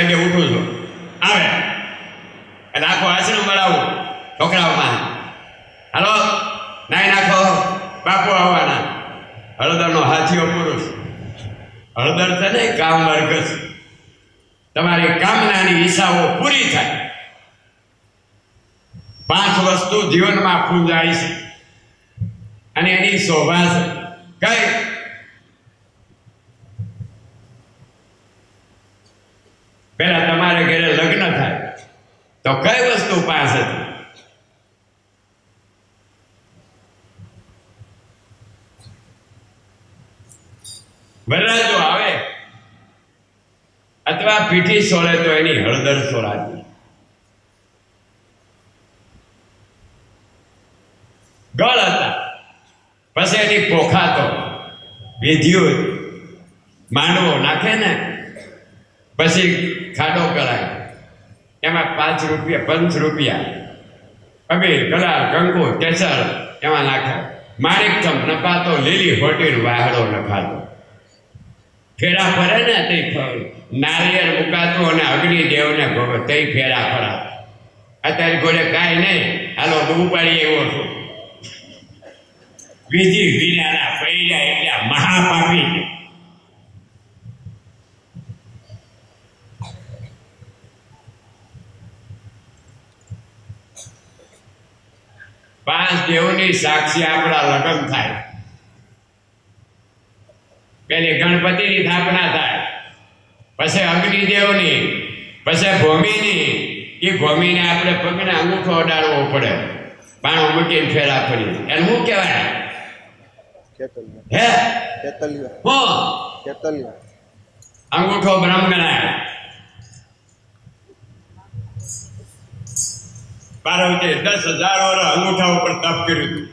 વાગે ઉઠું છું, આવે એટલે આખો આશ્રમ મળાવું છોકરાઓમાં, હાલો નાઈ નાખો, બાપુ આવવાના. હળદરનો હાથીઓ પુરુષ, હળદર છે ને કામ વર્ગ છે. તમારી કામનાની ઈચ્છાઓ પૂરી થાય. 5 વસ્તુ જીવનમાં પૂંજાય છે અને એની શોભા છે. કઈ? પેલા તમારે ઘરે લગ્ન થાય તો કઈ વસ્તુ પાસે વરરાજો આવે અથવા પીઠી સોળે તો એની હળદર સોળાતી. ગળ હતા પછી એની પોખાતો વિદ્યુત માંડવો નાખે ને પછી ખાડો કરાય, એમાં 5 રૂપિયા 5 રૂપિયા અબીર કલાર કંકુ કેસર એમાં નાખે. માણિકચમ નખાતો, લીલી હોટીર વાહડો નખાતો, ફેરા ફરે ને તે નારિયેળ મુકાતું અને અગ્નિદેવને તે ફેરા ફરા. અત્યારે ઘોડે કાંઈ નહીં, હાલો ઉપાડી એવો છું. વિધિ વિનાના પૈડા એટલા મહાપાપી છે. પાંચ દેવની સાક્ષી આપણા લગ્ન થાય. પેલી ગણપતિની સ્થાપના થાય, પછી અગ્નિદેવની, પછી ભૂમિની. એ ભૂમિને આપણે પગને અંગૂઠો અડાડવો પડે, પાણું મૂકીને ફેરા ફરી. એને શું કહેવાય? હે અંગૂઠો બ્રહ્મ ગણાય. પાર્વતી 10,000 વર્ષ અંગૂઠા ઉપર તપ કર્યું.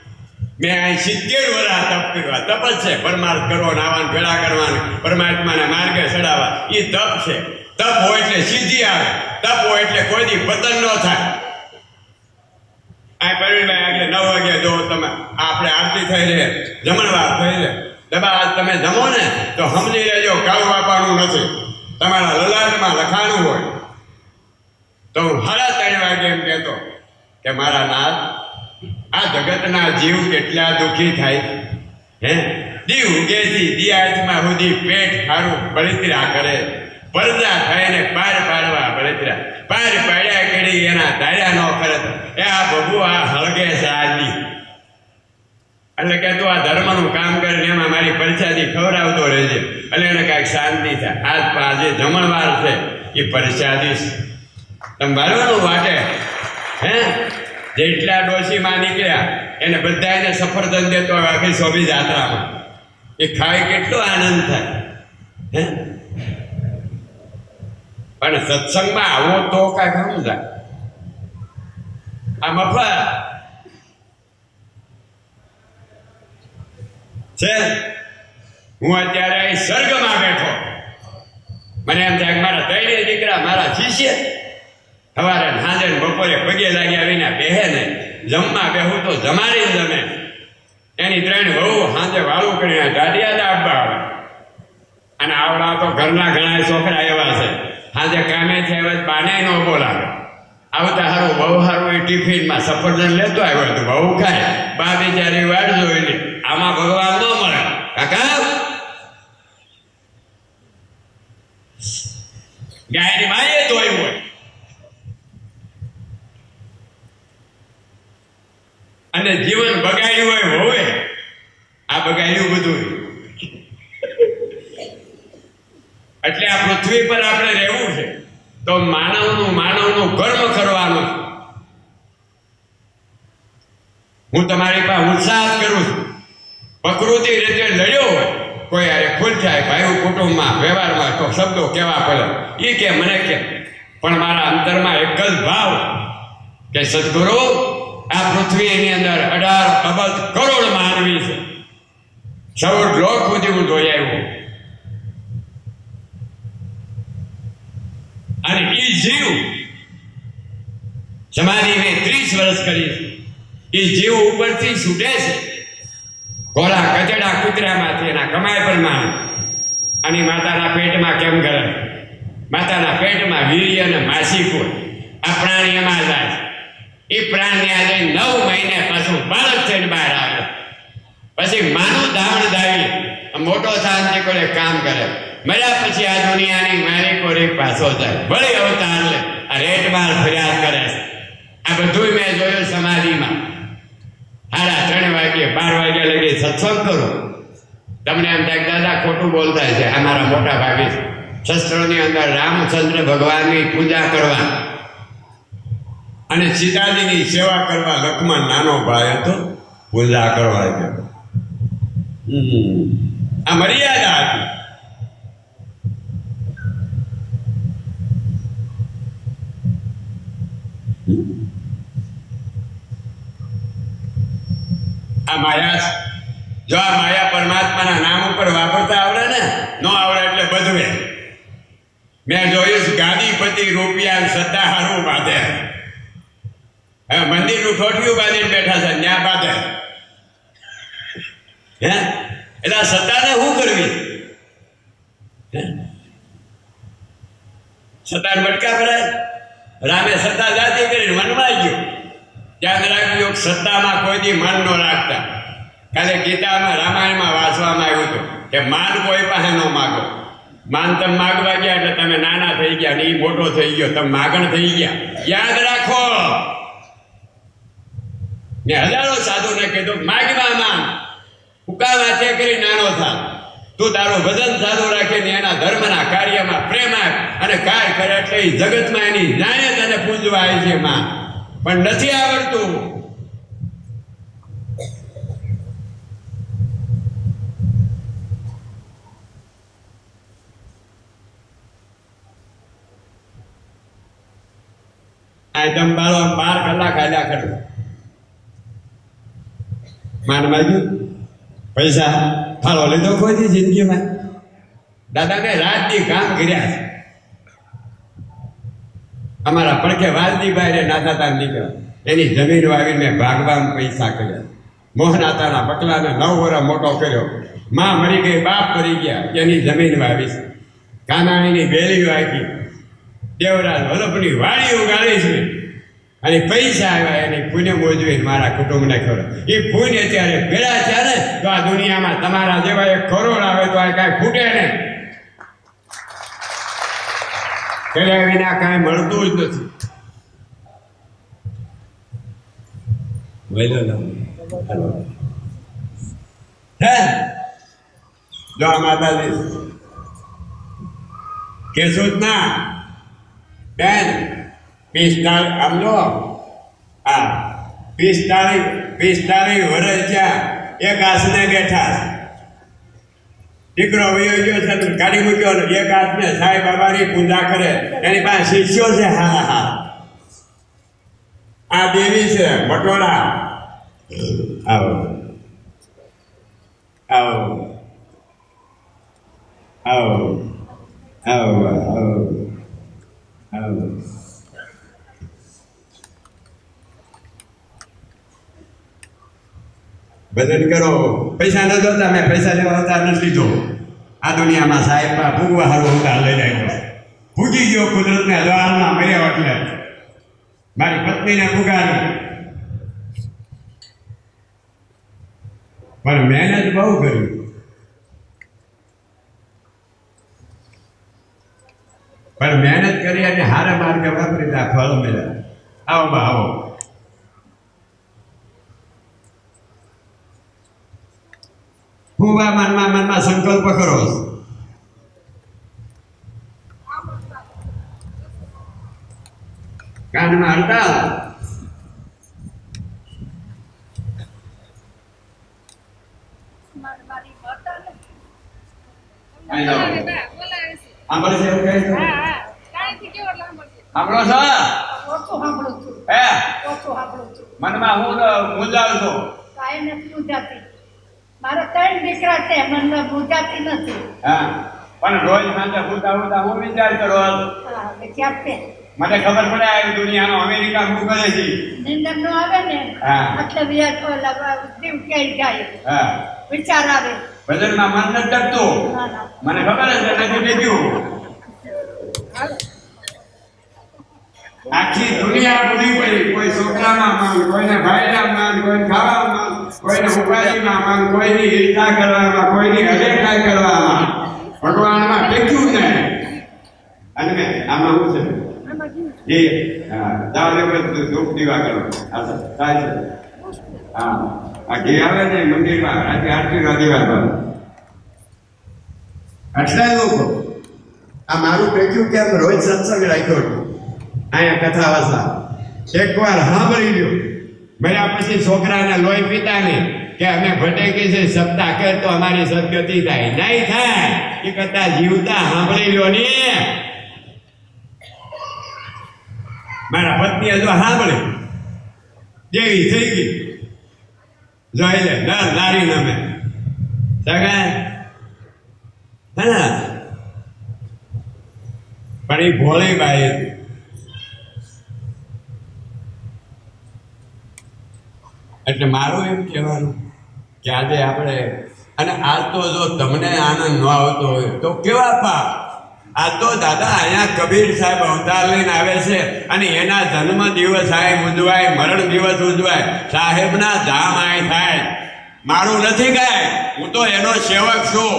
મેં અહીં 70 વર્ષ તપ કર્યું. તપ જ છે. પરમાર્થ કરવો, નાવાનું ભેળા કરવાનું, પરમાત્માને માર્ગે ચડાવવા, એ તપ છે. તપ હોય એટલે સિદ્ધિ આવે. તપ હોય એટલે કોઈ દી પતન ન થાય. આ પરવીનભાઈ આગળ 9 વાગે જો તમે આપણે આરતી થઈ રહે, જમણવાર થઈ રહે, દબા તમે જમો ને તો સમજી લેજો કાળું આપવાનું નથી. તમારા લલાટમાં લખાણું હોય તો હું 3:30 વાગે એમ કહેતો કે મારા નાથ, આ જગતના જીવ કેટલા દુઃખી થાય. હે દીવ ઉગેથી દિયાજમાં સુધી પેટ ખારું બળતરા કરે, પડદા થઈને પાર પાડવા બળતરા, પાર પાડ્યા કેડી એના ધાર્યા ન કરે. એ આ બબુ આ હળગે છે આજી. એટલે કે તું આ ધર્મનું કામ કરીને એમાં મારી પરસાદી ખવડાવતો રહેજે, એટલે એને કાંઈક શાંતિ થાય. આજે જમણવાર છે એ પરસાદી છે. તમે બરાબર વાટે હે જેટલા ડોશીમાં નીકળ્યા એને બધાને સફરજન દેતો હોય આખી સોભી જાત્રામાં. એ ખાય કેટલો આનંદ થાય. હે પણ સત્સંગમાં આવો તો કાંઈ સમજાય. આ મફત છે. હું અત્યારે અહીં સ્વર્ગમાં બેઠો, મને એમ થાય મારા 3 દીકરા મારા શિષ્ય સવારે સાંજે બપોરે પગે લાગ્યા વિના બેહે ને, જમવા બેહું તો જમાડી જમે. એની 3 વહુ સાંજે વાળું કરીને દાડિયા દાબવા આવે. અને આવડા તો ઘરના ઘણા છોકરા એવા છે, સાંજે કામે છે બાને ન બોલાવે. આવતા સારું બહુ સારું એ ટિફિનમાં સફરજન લેતો આવ્યો તો બહુ ખાય. બા બિચારી વાટ જોઈને આમાં ભગવાન ન મળે. કાકા ગાયની માએ ધોયું હોય અને જીવન બગાડ્યું હોય આ બગાડ્યું બધું. એટલે આ પૃથ્વી પર આપણે રહેવું છે તો માનવનું કર્મ કરવાનું. હું તમારી પાસે ઉત્સાહ કરું છું. પ્રકૃતિ રીતે લડ્યો હોય કોઈ યારે ખુલ થાય ભાઈ કુટુંબમાં વ્યવહારમાં તો શબ્દો કેવા પડે એ કે મને કે, પણ મારા અંતરમાં એક જ ભાવ કે સદગુરુ આ પૃથ્વીની અંદર 18 અબજ કરોડ માનવી છે. 14 લોક સુધી હું જોઈ આવ્યો. અને એ જીવ સમાધિ મેં 30 વર્ષ કરી. એ જીવ ઉપરથી છૂટે છે ઘોડા કચડા કૂતરામાંથી એના કમાય પણ માને અને માતાના પેટમાં કેમ કરે માતાના પેટમાં વીર્ય અને માસિક હોય. આ પ્રાણી એમાં જાય. એ પ્રાણી આજે 9 મહિને પાછું બાળક થઈને બહાર આવે. પછી માનું ધાવણ ધાવી મોટો શાંતિ કરે કામ કરે. મર્યા પછી આ દુનિયાની મારી કોરી પાછો જાય. વળી અવતાર લે. આ રેટમાલ ફરિયાદ કરે. આ બધું મેં જોયું સમાધિમાં. 3:30 વાગે 12 વાગ્યા લગી સત્સંગ કરું. તમને એમ થાય દાદા ખોટું બોલતા છે. અમારા મોટા ભાગે શસ્ત્રોની અંદર રામચંદ્ર ભગવાનની પૂજા કરવા અને સીતાજીની સેવા કરવા લક્ષ્મણ નાનો ભાઈ હતો. પૂજા કરવા ગયો. આ મર્યાદા હતી. આ માયા, જો આ માયા પરમાત્માના નામ ઉપર વાપરતા આવડે ને, ન આવડે એટલે બધવે. મેં જોયું ગાદીપતિ રૂપિયા સત્તા હારું બાંધે. હવે મંદિરનું ઠોઠિયું બાંધીને બેઠા છે, ત્યાં બાંધે. હે એટલે આ સત્તાને શું કરવી? સત્તા મટકા ભરાય. રામે સત્તા જાતિ કરીને મનમાં ગયો. યાદ રાખજો, સત્તામાં કોઈથી મન ન રાખતા. કાલે ગીતામાં રામાયણમાં વાંચવામાં આવ્યું હતું કે માન કોઈ પાસે ન માગો. માન તમે માગવા ગયા એટલે તમે નાના થઈ ગયા ને એ મોટો થઈ ગયો, તમે માગણ થઈ ગયા. યાદ રાખો. ને હજારો સાધુને કીધું માગવા માન, હુકા વાંચે કરી નાનો થા. તું તારું ભજન સારું રાખીને એના ધર્મના કાર્યમાં પ્રેમ આપ અને કાર્ય કરે એટલે એ જગતમાં એની જાણે તને પૂજવા આવી છે માં. પણ નથી આવડતું. આ જમવાળો 12 કલાક હાલ્યા કરે. માન માગ્યું પૈસા ફાળો લીધો કોઈ જિંદગીમાં? દાદા મેં રાતથી કામ કર્યા છે. અમારા પડખે વાલજીભાઈ રે નાથાતા નીકળ્યા. એની જમીન વાવીને મેં ભાગવામાં પૈસા કર્યા. મોહનાતાના પકલાને 9 વર્ષ મોટો કર્યો. માં મરી ગઈ, બાપ મરી ગયા, એની જમીન વાવી. કાનાણીની વેલી વાવી. દેવરાજ વલ્લભની વાડી ઉગાડી છે. અને પૈસા આવ્યા એની પુણ્ય મોજવી મારા કુટુંબને ખરો. એ પુણ્ય ત્યારે ભેળા થયા ને તો આ દુનિયામાં તમારા જેવા 1 કરોડ આવે તો આ કાંઈ ફૂટે ને. કર્યા વિના કાંઈ મળતું જ નથી. જો આ માતાજી કેશું જ ના બેન 45 આમ જો આ 45 વર્ષ થયા. એક આસને બેઠા. દીકરો વયો ગયો છે, ગાડી મૂક્યો ને એક આસને સાંઈ બાબાની પૂજા કરે. એની પાસે શિષ્યો છે. હા આ દેવી છે બટોળા. આવો આવો આવો આવો આવો આવો. ભજન કરો. પૈસા ન જોતા, મેં પૈસા લેવા અવતાર નથી લીધો. આ દુનિયામાં સાહેબ ભૂગવા હારું અવતાર લઈ જાય. ભૂગી ગયો કુદરતને દ્વારમાં મર્યો એટલે મારી પત્નીને ભૂગાડી. પણ મહેનત બહુ કરી. પણ મહેનત કરી અને હારા માર્ગે વાપરી ત્યાં ફળ મળ્યા. આવો બા આવો. હું મનમાં સંકલ્પ કરો. કાનમાં હડતાલ. મનમાં હું મૂંઝાવ છું. કાંઈ નથી મૂંઝાતી. મારા 3 દીકરા છે, મને મૂંઝાતી નથી. હા, પણ રોજ સાંજે હું વિચાર કરો. મને ખબર પડે આ દુનિયાનો અમેરિકા શું કરે છે. નિંદર નો આવે ને એટલે જીવ ક્યાંય જાય. હા, વિચાર આવે. ભજનમાં મન નથી ટકતું. મને ખબર જ નથી. આખી દુનિયા બુરી પડી. કોઈ છોકરામાં માંગ, કોઈને ભાઈના માંગ, કોઈને ખાવામાં માંગ, કોઈને ઉપાધિમાં માંગ, કોઈની ઈચ્છા કરવામાં, કોઈની અદેખાઈ કરવામાં. ભગવાનમાં ટેક્યું નહીં. અને આમાં શું છે? જાવ ધૂપ દીવા કરો. થાય છે. હા, આ ઘી આવે ને મંદિરમાં આજે આરતીનો દીવા કરો. આટલા લોકો આ મારું પેક્યું કેમ રોજ સત્સંગ રાખ્યો હતો. અહીંયા કથા વાસા એકવાર સાંભળી લ્યો. મળ્યા પછી છોકરાને લોહી પીતા નહીં કે અમે ભટેકી છે શબ્દ આખર તો અમારી સદગતિ થાય. નહીં થાય. એ કરતા જીવતા સાંભળી લ્યો ને. મારા પત્નીએ જો સાંભળે જેવી થઈ ગઈ. જોઈ લે નર નારી નમે સગા હા. પણ એ ભોળી બાઈ હતી. એટલે મારું એમ કહેવાનું કે આજે આપણે અને આજ તો જો તમને આનંદ ન આવતો હોય તો કેવા પાપ. આ તો દાદા અહીંયા કબીર સાહેબ અવતાર લઈને આવે છે અને એના જન્મ દિવસ સાહેબ ઉજવાય, મરણ દિવસ ઉજવાય, સાહેબના ધામ આય થાય. મારું નથી કાંઈ, હું તો એનો સેવક છું.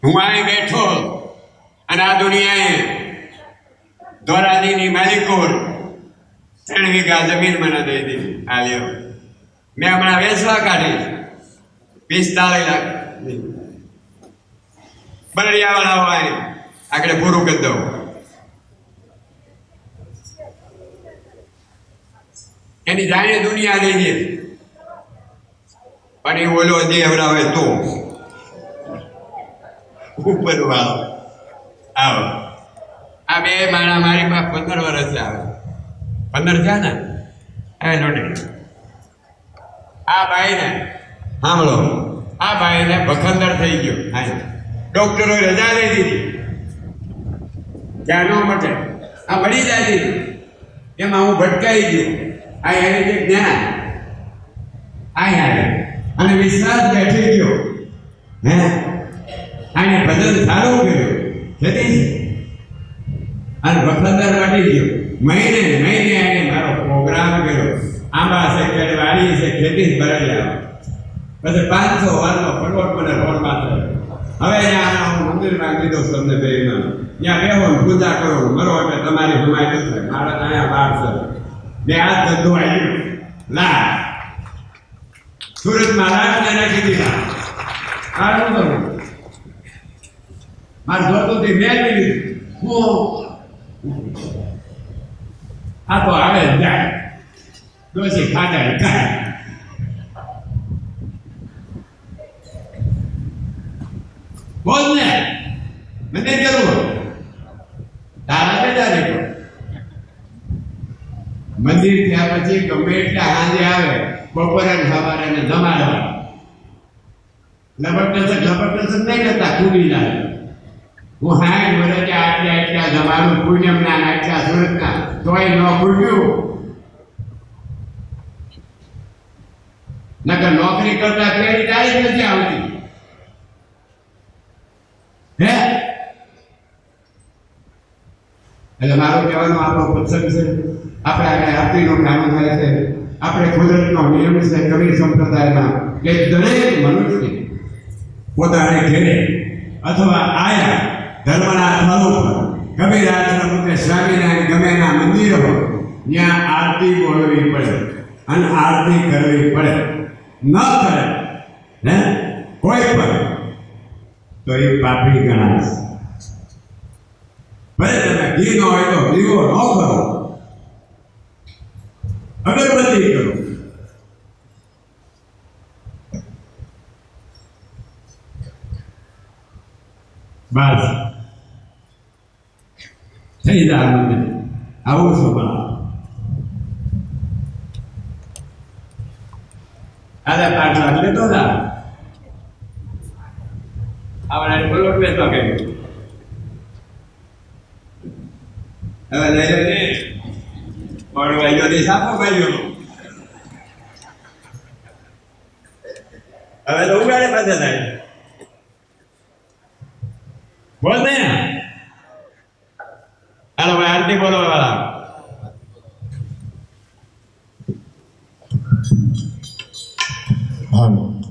હું અહીં બેઠો અને આ દુનિયાએ ધોરાજીની માલિકો 3 વીઘા જમીન મને દઈ દીધી. આ લ્યો મેં હમણાં વેચવા કાઢી 45 લાખ. બરડિયાવાળા હોય આગળ પૂરું કરી દઉં. એની જાણે દુનિયા દઈ દે. પણ એ ઓલો દેવડાવે તો ઉપર વાળો આવો. આ બે માણા મારી પાસે 15 વર્ષ આવે. 15 થયા ને હવે નોટી. આ બાઈને સાંભળો, આ બાઈને ભખંદર થઈ ગયો. હા, ડોક્ટરોએ રજા લઈ દીધી. ત્યાં ન મટે, આ મળી જાય દીધી. એમાં હું ભટકાઈ ગયો. આ એને જે જ્ઞાન આ અને વિશ્વાસ બેઠી ગયો. હે આને બદલ સારું કર્યું જતી અને વખતદાર વાટી ગયો. મહિને આને મારો પ્રોગ્રામ કર્યો. આંબા છે, કેળવાડી છે, ખેતી ભરેલા. પછી 500 વારનો ફળવટ મને રોડમાં થયો. હવે અહીંયા હું મંદિરમાં કીધો તમને બેમાં ત્યાં બેહો પૂજા કરો મરો એટલે તમારી હમાય થશે. મારા અહીંયા 12 મેં આ ધંધો આવ્યો લા સુરતમાં લાખને નાખી દીધા. કાઢું કરું મારે જોતું થી મેળવી લીધું. આ તો આવે જાય ડોસી ખાતા ખાય. બોલ ને મને કેવું તારા બેટા દેખો. મંદિર થયા પછી ગમે એટલા હાજે આવે બપોરે સવારે ને જમાડવા. લબડટસ નહીં કરતા કુડી લાવે. હું 60 વર્ષે આટલા જમાડું પુણ્યમના આટલા સુરતના તોય ન કુડ્યું. નકર નોકરી કરતા કેવી તારીખ નથી આવતી. હે એટલે મારું કહેવાનું આપણો પ્રસંગ છે. આપણે આગળ આરતીનું કામ થાય છે. આપણે કુદરતનો નિયમ છે કબીર સંપ્રદાયમાં કે દરેક મનુષ્ય પોતાને ઘેરે અથવા આયા ધર્મના સ્થળો પર કબીર આશ્રમ કે સ્વામિનારાયણ ગમેના મંદિરો ત્યાં આરતી બોલવી પડે અને આરતી કરવી પડે. ન કરે ને કોઈ પણ તો એ પાપી ગણાશે. ભલે તમે ઘી ન હોય તો દીવો ન કરો, અગરબત્તી કરો. બસ થઈ જાય મને આવું છું. આજે 5 લાખ લેતો જા આવડે બોલો બેસો કે હવે લઈ લે પડવાઈ ગયો સાપો ભાઈઓ હવે તો ઉગાડે પાસે થાય બોલ ને હાલો ભાઈ આરતી બોલો વાળા હાલો